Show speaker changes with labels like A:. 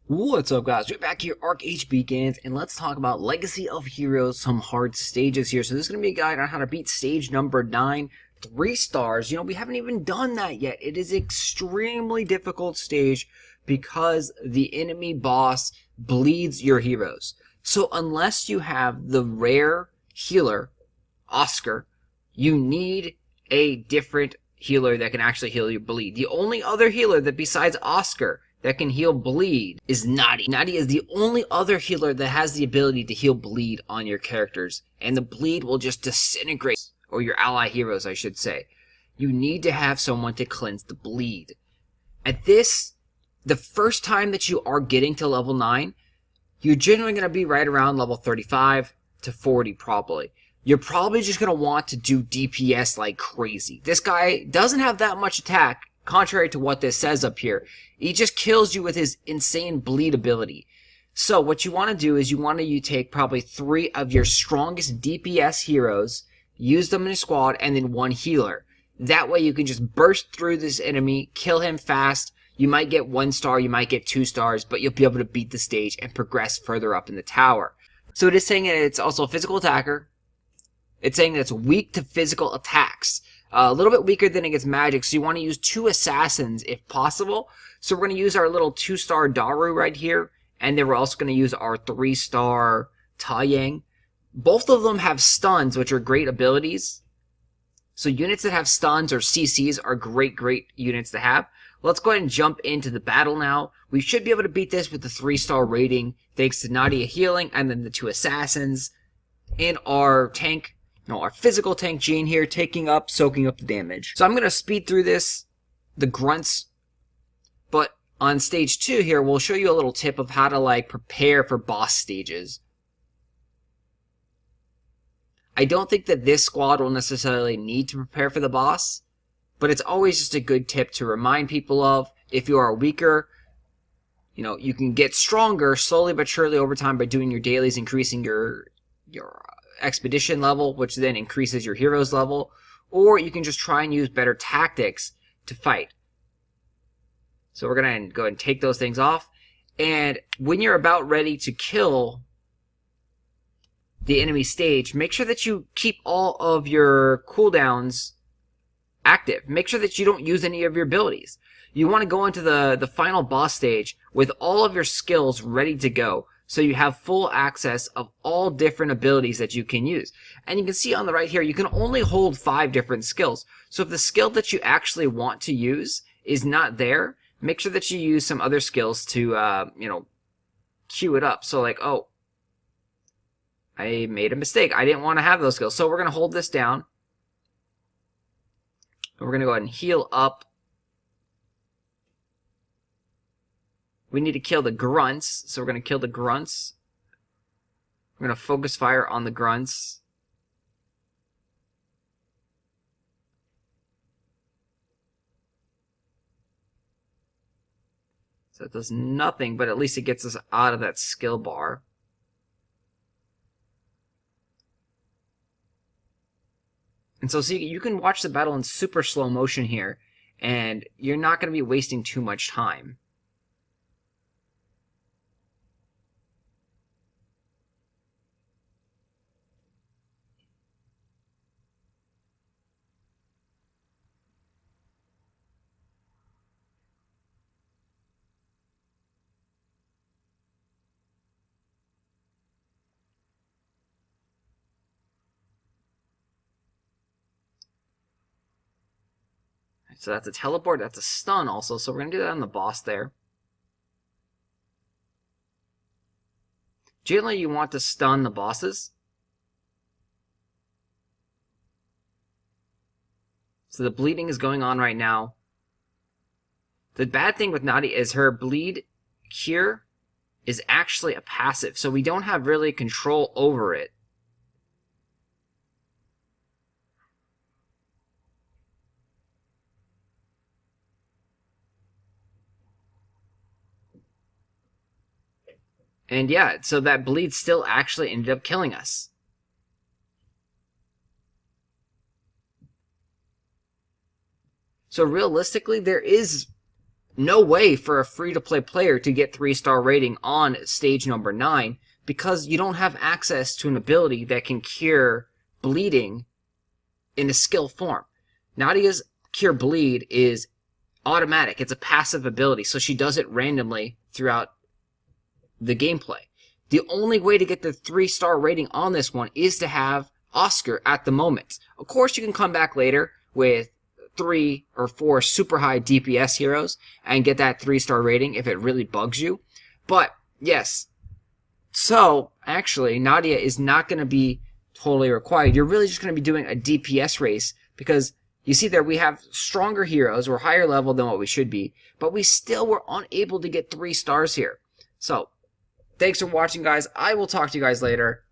A: What's up, guys? We're back here, Archeage begins, and let's talk about Legacy of Heroes, some hard stages here. So this is going to be a guide on how to beat stage number 9, 3 stars. You know, we haven't even done that yet. It is extremely difficult stage because the enemy boss bleeds your heroes. So unless you have the rare healer, Oscar, you need a different healer that can actually heal your bleed. The only other healer that besides Oscar that can heal bleed is Nadi. Nadi is the only other healer that has the ability to heal bleed on your characters, and the bleed will just disintegrate, or your ally heroes, I should say. You need to have someone to cleanse the bleed. At this, the first time that you are getting to level 9, you're generally going to be right around level 35 to 40 probably. You're probably just going to want to do DPS like crazy. This guy doesn't have that much attack, contrary to what this says up here. He just kills you with his insane bleed ability. So what you want to do is you want to take probably 3 of your strongest DPS heroes, use them in a squad, and then 1 healer. That way you can just burst through this enemy, kill him fast. You might get 1 star, you might get 2 stars, but you'll be able to beat the stage and progress further up in the tower. So it is saying that it's also a physical attacker. It's saying that it's weak to physical attacks. A little bit weaker than against magic, so you want to use 2 assassins if possible. So we're going to use our little 2-star Daru right here, and then we're also going to use our 3-star Taiyang. Both of them have stuns, which are great abilities. So units that have stuns or CCs are great units to have. Let's go ahead and jump into the battle now. We should be able to beat this with the 3-star rating, thanks to Nadia healing, and then the 2 assassins, and our tank. No, our physical tank Jean here soaking up the damage. So I'm going to speed through this, the grunts, but on stage 2 here, we'll show you a little tip of how to prepare for boss stages. I don't think that this squad will necessarily need to prepare for the boss, but it's always just a good tip to remind people of. If you are weaker, you know, you can get stronger slowly but surely over time by doing your dailies, increasing your expedition level, which then increases your hero's level, or you can just try and use better tactics to fight. So we're going to go ahead and take those things off, and when you're about ready to kill the enemy stage, make sure that you keep all of your cooldowns active. Make sure that you don't use any of your abilities. You want to go into the final boss stage with all of your skills ready to go, so you have full access of all different abilities that you can use. And you can see on the right here, you can only hold 5 different skills. So if the skill that you actually want to use is not there, make sure that you use some other skills to, queue it up. So oh, I made a mistake. I didn't want to have those skills. So we're going to hold this down. And we're going to go ahead and heal up. We need to kill the grunts, so we're going to kill the grunts. We're going to focus fire on the grunts. So it does nothing, but at least it gets us out of that skill bar. And so see, you can watch the battle in super slow motion here, and you're not going to be wasting too much time. So that's a teleport, that's a stun also, so we're going to do that on the boss there. Generally, you want to stun the bosses. So the bleeding is going on right now. The bad thing with Nadia is her bleed cure is actually a passive, so we don't have really control over it. And yeah, so that bleed still actually ended up killing us. So realistically, there is no way for a free-to-play player to get 3-star rating on stage number 9 because you don't have access to an ability that can cure bleeding in a skill form. Nadia's Cure Bleed is automatic. It's a passive ability, so she does it randomly throughout the gameplay. The only way to get the 3-star rating on this one is to have Oscar at the moment. Of course, you can come back later with 3 or 4 super high DPS heroes and get that 3-star rating if it really bugs you. But, yes. So, actually, Nadia is not going to be totally required. You're really just going to be doing a DPS race because you see there we have stronger heroes. We're higher level than what we should be. But we still were unable to get 3 stars here. So, thanks for watching, guys. I will talk to you guys later.